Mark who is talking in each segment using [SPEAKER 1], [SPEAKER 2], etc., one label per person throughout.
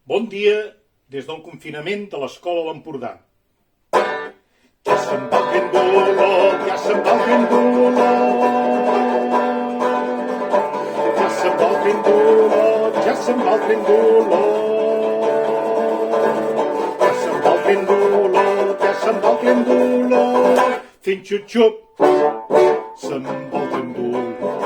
[SPEAKER 1] Bon dia des del confinament de l'escola a l'Empordà. Ja se'n va el tren d'Olot, ja se'n va el tren d'Olot. Ja se'n va el tren d'Olot, ja se'n va el tren d'Olot. Ja se'n va el tren d'Olot, ja se'n va el tren d'Olot. Fent xup-xup, se'n va el tren d'Olot.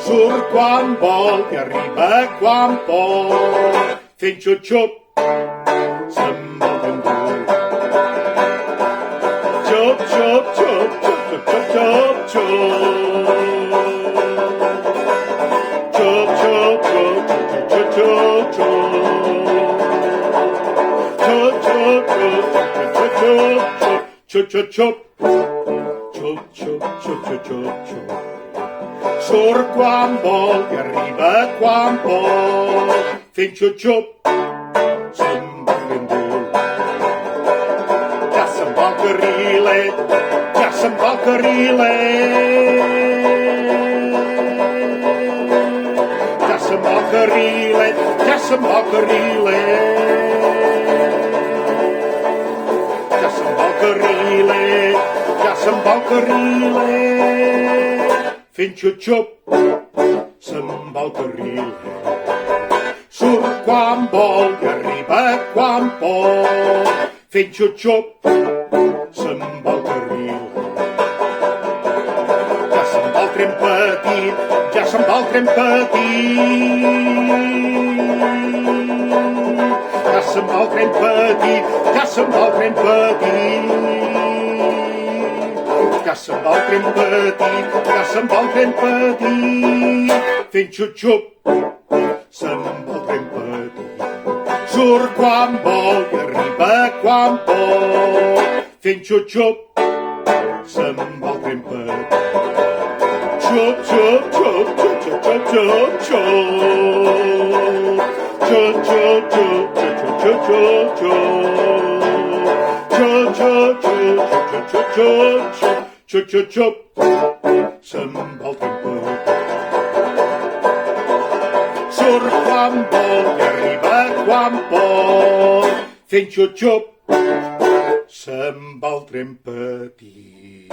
[SPEAKER 1] Surt quan vol i arriba quan pot. Fent xup-xup, se'n va el tren d'Olot. Xup, xup, xup, xup, xup, xup, xup, xup. Xup, xup, xup, xup, xup, xup, xup. Xup, xup, xup, xup, xup, xup, xup, xup, xup. Xup, xup, xup, xup, xup, xup. Surt quan vol i arriba quan pot. Fent xup-xup, se'n va el tren d'Olot. Ja se'n va el carrilet, ja se'n va el carrilet. Ja se'n va el carrilet, ja se'n va el carrilet. Ja se'n va el carrilet, ja se'n va el carrilet. Fent xup-xup, se'n va el carrilet. Surt quan vol i arriba quan pot. Fent xup-xup, se'n va el carrilet. Ja se'n va el tren petit, ja se'n va el tren petit. Ja se'n va el tren petit, ja se'n va el tren petit. Ja se'n va el tren petit, ja se'n va el tren petit. Fent xup-xup, se'n va el tren petit. Surt quan vol i arriba quan pot. Fent xup-xup, se'n va el tren petit. Xup, xup, xup, xup, xup, xup, xup. Xup, xup, xup, xup, xup, xup, xup. Xup, xup, xup, xup, xup, xup, xup. Xup, xup, xup, se'n va el tren petit. Surt quan vol i arriba quan pot. Fent xup-xup, se'n va el tren petit.